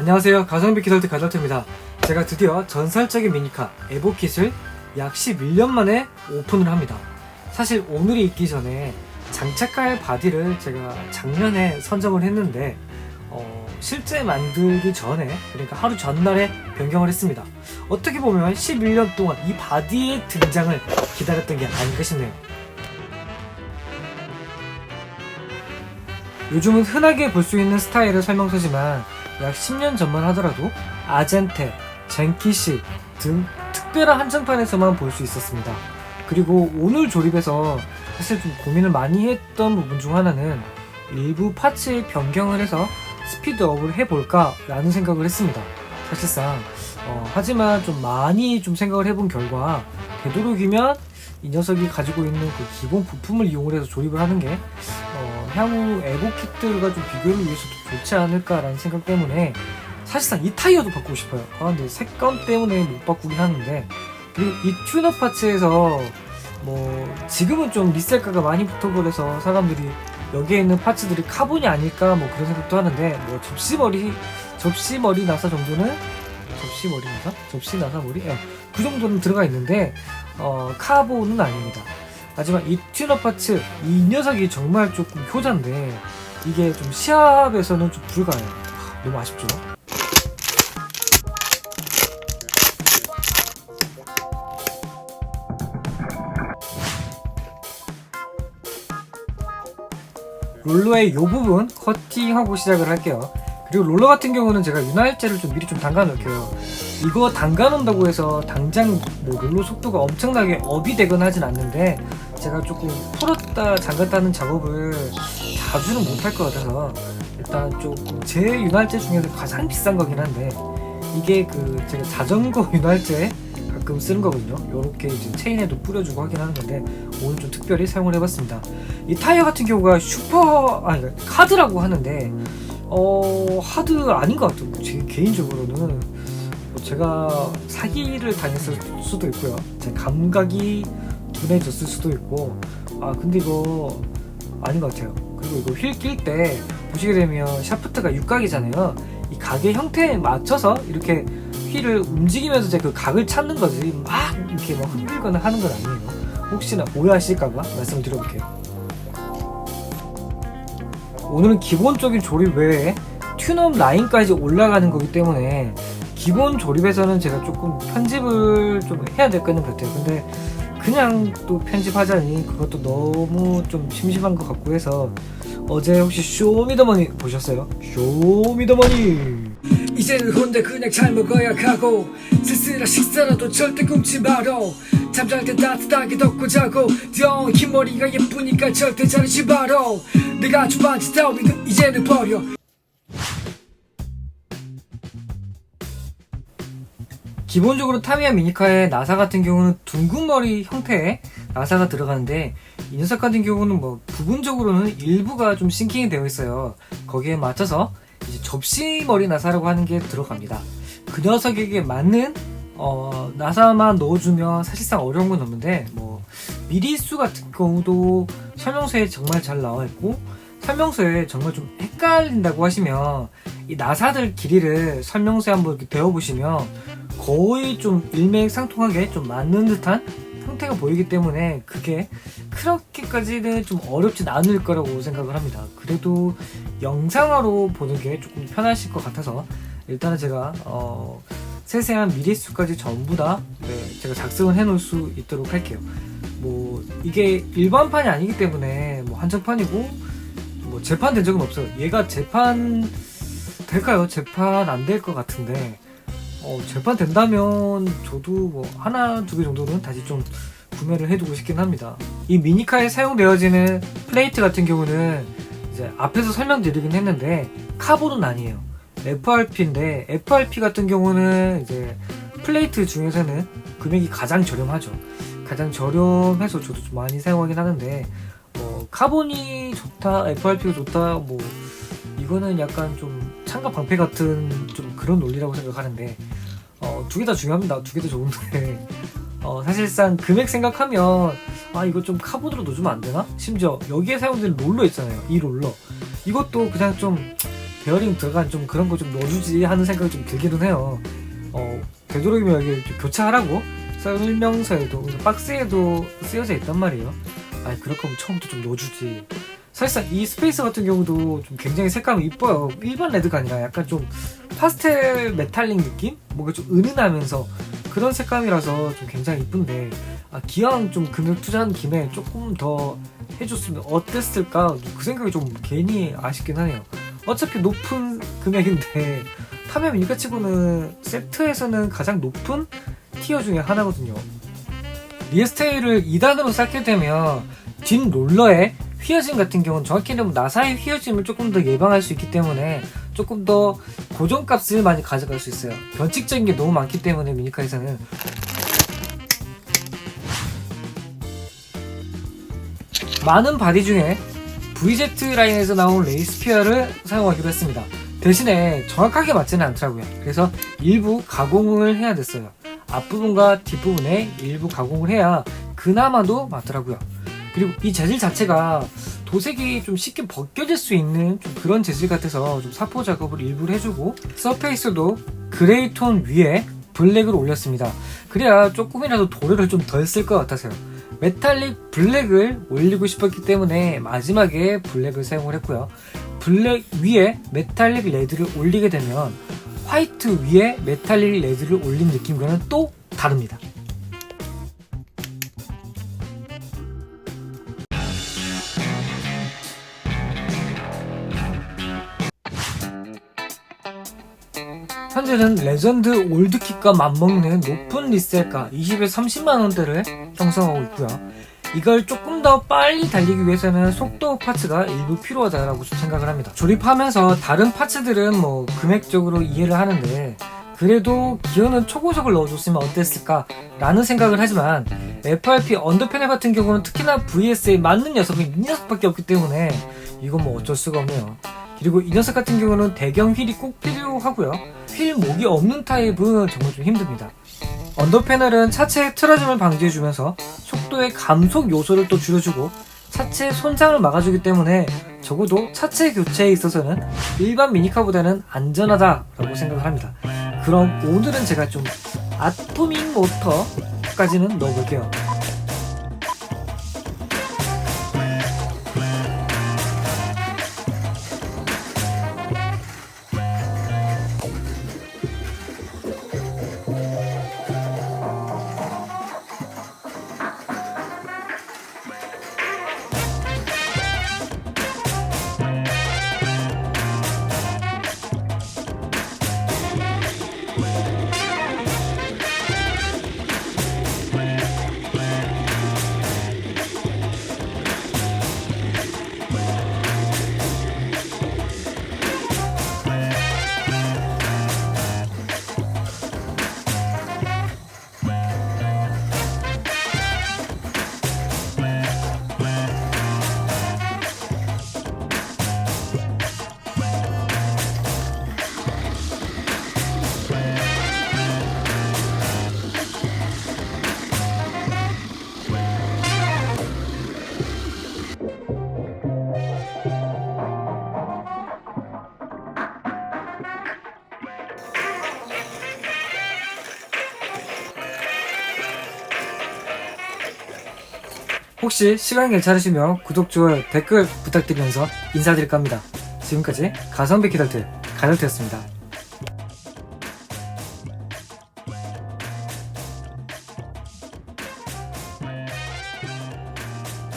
안녕하세요. 가성비 키덜트 가덜트입니다. 제가 드디어 전설적인 미니카 에보킷을 약 11년 만에 오픈을 합니다. 사실 오늘이 있기 전에 장착할 바디를 제가 작년에 선정을 했는데 실제 만들기 전에, 그러니까 하루 전날에 변경을 했습니다. 어떻게 보면 11년 동안 이 바디의 등장을 기다렸던 게 아닌가 싶네요. 요즘은 흔하게 볼 수 있는 스타일의 설명서지만 약 10년 전만 하더라도 아젠테, 젠키시 등 특별한 한정판에서만 볼 수 있었습니다. 그리고 오늘 조립에서 사실 좀 고민을 많이 했던 부분 중 하나는 일부 파츠의 변경을 해서 스피드업을 해볼까 라는 생각을 했습니다. 사실상 하지만 좀 많이 생각을 해본 결과 되도록이면 이 녀석이 가지고 있는 그 기본 부품을 이용을 해서 조립을 하는 게 향후 에보킷들과 좀 비교를 위해서도 좋지 않을까라는 생각 때문에 사실상 이 타이어도 바꾸고 싶어요. 근데 색감 때문에 못 바꾸긴 하는데, 그리고 이 튠업 파츠에서 지금은 좀 리셀가가 많이 붙어버려서 사람들이 여기에 있는 파츠들이 카본이 아닐까 그런 생각도 하는데, 접시머리 나사 정도는 접시 나사 머리? 그 정도는 들어가 있는데 카본은 아닙니다. 하지만 이 튠업 파츠, 이 녀석이 정말 조금 효자인데 이게 좀 시합에서는 좀 불가해요. 너무 아쉽죠? 롤러의 이 부분 커팅하고 시작을 할게요. 그리고 롤러 같은 경우는 제가 윤활제를 미리 담가 놓을게요. 이거 담가 놓는다고 해서 당장 롤러 속도가 엄청나게 업이 되거나 하진 않는데, 제가 조금 풀었다 잠갔다는 작업을 자주는 못할 것 같아서 일단 조금 제 윤활제 중에서 가장 비싼 거긴 한데, 이게 제가 자전거 윤활제 가끔 쓰는 거거든요. 요렇게 이제 체인에도 뿌려주고 하긴 하는 건데 오늘 좀 특별히 사용을 해봤습니다. 이 타이어 같은 경우가 하드라고 하는데 하드 아닌 것 같아요. 제 개인적으로는 제가 사기를 당했을 수도 있고요, 제 감각이 둔해졌을 수도 있고, 근데 이거 아닌 것 같아요. 그리고 이거 휠 낄 때 보시게 되면 샤프트가 육각이잖아요. 이 각의 형태에 맞춰서 이렇게 휠을 움직이면서 제 그 각을 찾는 거지 이렇게 흔들거나 하는 건 아니에요. 혹시나 오해하실까봐 말씀을 드려볼게요. 오늘은 기본적인 조립 외에 튠업 라인까지 올라가는 거기 때문에 기본 조립에서는 제가 조금 편집을 해야 될 거는 같아요. 근데 그냥 또 편집하자니 그것도 너무 심심한 것 같고 해서, 어제 혹시 쇼미더머니 보셨어요? 쇼미더머니! 이제는 혼자 그냥 잘 먹어야 하고, 쓸쓸한 식사라도 절대 굶지 마로. 잠잘 때 따뜻하게 덮고 자고, 흰머리가 예쁘니까 절대 자르지 마로. 내가 주반지 따위는 이제는 버려. 기본적으로 타미야 미니카의 나사 같은 경우는 둥근 머리 형태의 나사가 들어가는데, 이 녀석 같은 경우는 부분적으로는 일부가 싱킹이 되어 있어요. 거기에 맞춰서 이제 접시 머리 나사라고 하는 게 들어갑니다. 그 녀석에게 맞는 나사만 넣어주면 사실상 어려운 건 없는데, 미리수 같은 경우도 설명서에 정말 잘 나와 있고, 설명서에 정말 헷갈린다고 하시면 이 나사들 길이를 설명서에 한번 이렇게 배워보시면 거의 일맥상통하게 맞는 듯한 형태가 보이기 때문에 그게 그렇게까지는 어렵진 않을 거라고 생각을 합니다. 그래도 영상으로 보는 게 조금 편하실 것 같아서 일단은 제가 세세한 미리수까지 전부 다 제가 작성을 해놓을 수 있도록 할게요. 이게 일반판이 아니기 때문에 한정판이고 재판된 적은 없어요. 얘가 재판 될까요? 재판 안 될 것 같은데 재판 된다면 저도 하나 두 개 정도는 다시 구매를 해두고 싶긴 합니다. 이 미니카에 사용되어지는 플레이트 같은 경우는 이제 앞에서 설명드리긴 했는데 카본은 아니에요. FRP인데, FRP 같은 경우는 이제 플레이트 중에서는 금액이 가장 저렴하죠. 가장 저렴해서 저도 많이 사용하긴 하는데, 카본이 좋다, FRP가 좋다, 이거는 약간 창가 방패 같은 그런 논리라고 생각하는데, 두 개 다 중요합니다. 두 개 다 좋은데 사실상 금액 생각하면 이거 카본으로 넣어주면 안 되나? 심지어 여기에 사용되는 롤러 있잖아요. 이 롤러, 이것도 그냥 베어링 들어간 좀 그런 거 좀 넣어주지 하는 생각이 좀 들기는 해요. 되도록이면 여기 좀 교체하라고 설명서에도 박스에도 쓰여져 있단 말이에요. 그럴 거면 처음부터 좀 넣어주지. 사실상 이 스페이스 같은 경우도 좀 굉장히 색감이 이뻐요. 일반 레드가 아니라 약간 좀 파스텔 메탈릭 느낌? 뭔가 좀 은은하면서 그런 색감이라서 좀 굉장히 이쁜데 기왕 좀 금액 투자한 김에 조금 더 해줬으면 어땠을까 그 생각이 좀 괜히 아쉽긴 하네요. 어차피 높은 금액인데 타미야 미니카 치고는 세트에서는 가장 높은 티어 중에 하나거든요. 리에스테이를 2단으로 쌓게 되면 뒷 롤러의 휘어짐 같은 경우는 정확히 말하면 나사의 휘어짐을 조금 더 예방할 수 있기 때문에 조금 더 고정값을 많이 가져갈 수 있어요. 변칙적인 게 너무 많기 때문에 미니카에서는 많은 바디 중에 VZ 라인에서 나온 레이스피어를 사용하기로 했습니다. 대신에 정확하게 맞지는 않더라고요. 그래서 일부 가공을 해야 됐어요. 앞부분과 뒷부분에 일부 가공을 해야 그나마도 맞더라고요. 그리고 이 재질 자체가 도색이 좀 쉽게 벗겨질 수 있는 좀 그런 재질 같아서 좀 사포 작업을 일부러 해주고 서페이스도 그레이 톤 위에 블랙을 올렸습니다. 그래야 조금이라도 도료를 좀 덜 쓸 것 같아서요. 메탈릭 블랙을 올리고 싶었기 때문에 마지막에 블랙을 사용을 했고요. 블랙 위에 메탈릭 레드를 올리게 되면 화이트 위에 메탈릭 레드를 올린 느낌과는 또 다릅니다. 현재는 레전드 올드kit과 맞먹는 높은 리셀가 20에서 30만원대를 형성하고 있고요. 이걸 조금 더 빨리 달리기 위해서는 속도 파츠가 일부 필요하다고 생각을 합니다. 조립하면서 다른 파츠들은 금액적으로 이해를 하는데 그래도 기어는 초고속을 넣어줬으면 어땠을까 라는 생각을 하지만 FRP 언더패널 같은 경우는 특히나 VS에 맞는 녀석은 이 녀석밖에 없기 때문에 이건 어쩔 수가 없네요. 그리고 이 녀석 같은 경우는 대경 휠이 꼭 필요하고요. 휠 목이 없는 타입은 정말 좀 힘듭니다. 언더패널은 차체의 틀어짐을 방지해주면서 속도의 감속 요소를 또 줄여주고 차체 손상을 막아주기 때문에 적어도 차체 교체에 있어서는 일반 미니카보다는 안전하다라고 생각을 합니다. 그럼 오늘은 제가 좀 아토믹 모터까지는 넣어볼게요. 혹시 시간 괜찮으시면 구독, 좋아요, 댓글 부탁드리면서 인사드릴까 합니다. 지금까지 가성비 키덜트 가덜트였습니다.